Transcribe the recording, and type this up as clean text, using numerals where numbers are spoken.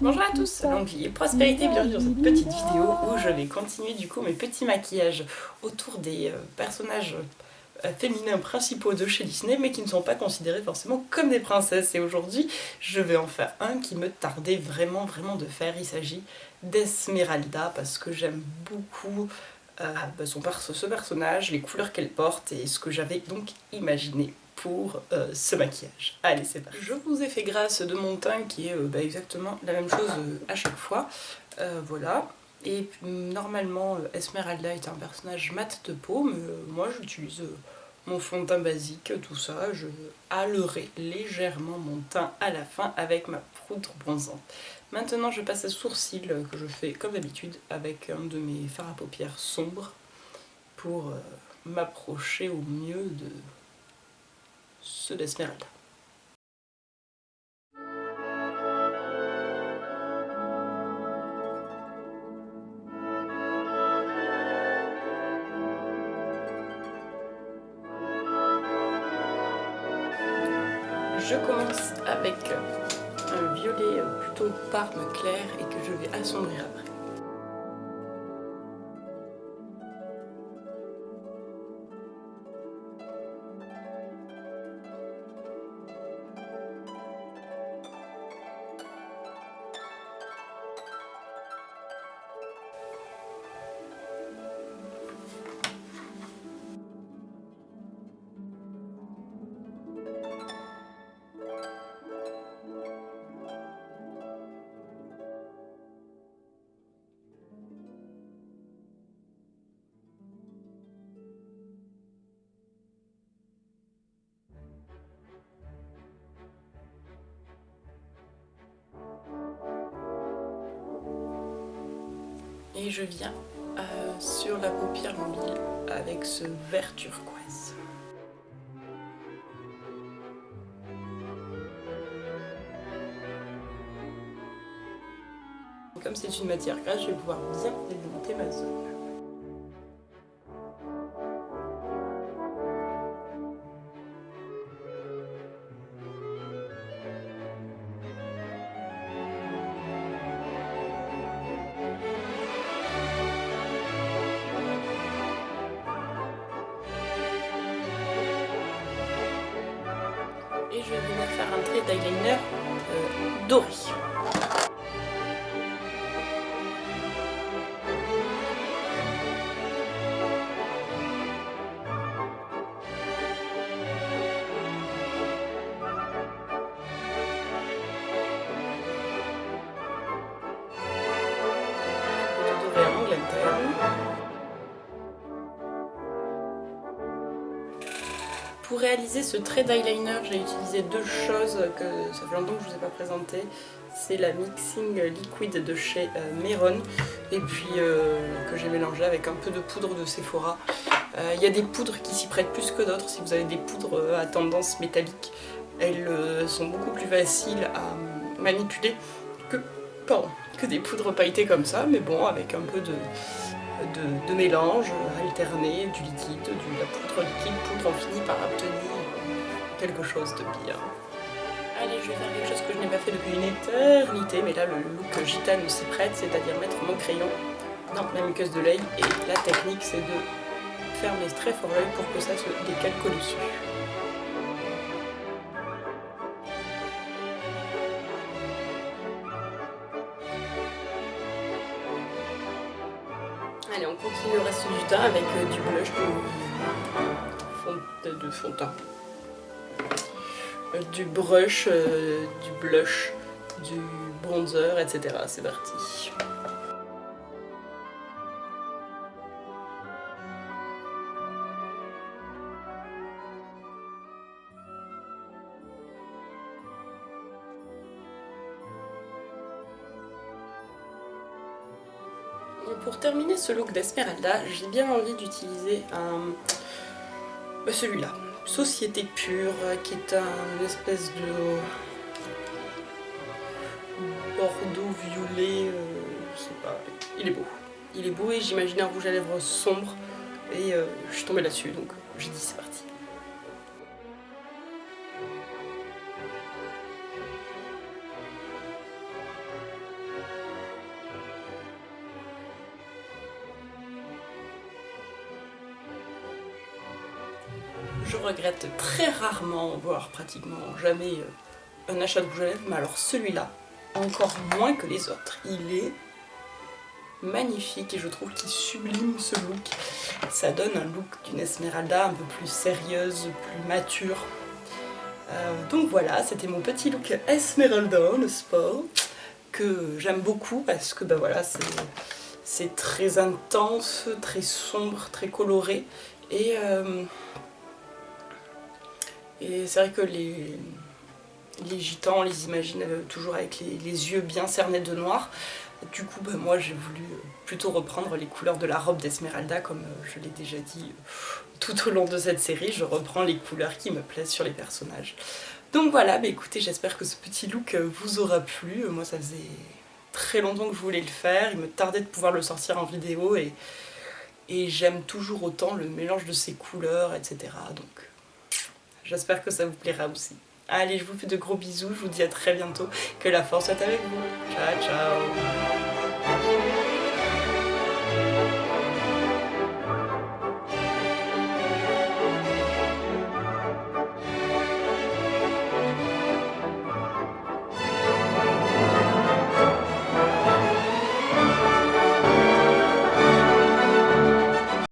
Bonjour à tous, longue vie et prospérité, bienvenue dans cette petite vidéo où je vais continuer du coup mes petits maquillages autour des personnages féminins principaux de chez Disney mais qui ne sont pas considérés forcément comme des princesses. Et aujourd'hui je vais en faire un qui me tardait vraiment de faire. Il s'agit d'Esmeralda parce que j'aime beaucoup ce personnage, les couleurs qu'elle porte et ce que j'avais donc imaginé pour ce maquillage. Allez, c'est parti. Je vous ai fait grâce de mon teint qui est exactement la même chose à chaque fois. Voilà. Et normalement, Esmeralda est un personnage mat de peau, mais moi j'utilise mon fond de teint basique, tout ça. Je halerai légèrement mon teint à la fin avec ma poudre bronzante. Maintenant, je passe à sourcils que je fais comme d'habitude avec un de mes fards à paupières sombres pour m'approcher au mieux de ceux d'Esmeralda. Je commence avec un violet plutôt parme clair et que je vais assombrir après. Et je viens sur la paupière mobile avec ce vert turquoise. Comme c'est une matière grasse, je vais pouvoir bien délimiter ma zone. Et je vais venir faire un trait d'eyeliner doré. Doré à Angleterre. Pour réaliser ce trait d'eyeliner, j'ai utilisé deux choses que ça fait longtemps que je ne vous ai pas présentées. C'est la Mixing Liquid de chez Meron et puis que j'ai mélangé avec un peu de poudre de Sephora. Il y a des poudres qui s'y prêtent plus que d'autres. Si vous avez des poudres à tendance métallique, elles sont beaucoup plus faciles à manipuler que des poudres pailletées comme ça, mais bon, avec un peu de mélange alterné, du liquide, de la poudre liquide, poudre, on finit par obtenir quelque chose de bien. Allez, je vais faire quelque chose que je n'ai pas fait depuis une éternité, mais là le look gitane s'y prête, c'est-à-dire mettre mon crayon dans la muqueuse de l'œil, et la technique c'est de fermer très fort l'œil pour que ça se décalque au-dessus. Allez, on continue le reste du teint avec du blush de fond de teint. Du brush, du blush, du bronzer, etc. C'est parti. Et pour terminer ce look d'Esmeralda, j'ai bien envie d'utiliser celui-là. Société Pure, qui est une espèce de bordeaux violet, je sais pas, il est beau. Il est beau et j'imaginais un rouge à lèvres sombre et je suis tombée là-dessus, donc j'ai dit c'est parti. regrette très rarement, voire pratiquement jamais, un achat de rouge à lèvres, mais alors celui-là, encore moins que les autres. Il est magnifique et je trouve qu'il sublime ce look. Ça donne un look d'une Esmeralda un peu plus sérieuse, plus mature. Donc voilà, c'était mon petit look Esmeralda, n'est-ce pas, que j'aime beaucoup parce que ben voilà, c'est très intense, très sombre, très coloré et c'est vrai que les gitans, on les imagine toujours avec les yeux bien cernés de noir. Du coup, bah, moi j'ai voulu plutôt reprendre les couleurs de la robe d'Esmeralda, comme je l'ai déjà dit tout au long de cette série, je reprends les couleurs qui me plaisent sur les personnages. Donc voilà, bah, écoutez, j'espère que ce petit look vous aura plu. Moi ça faisait très longtemps que je voulais le faire, il me tardait de pouvoir le sortir en vidéo et j'aime toujours autant le mélange de ces couleurs, etc. Donc j'espère que ça vous plaira aussi. Allez, je vous fais de gros bisous, je vous dis à très bientôt, que la force soit avec vous. Ciao, ciao.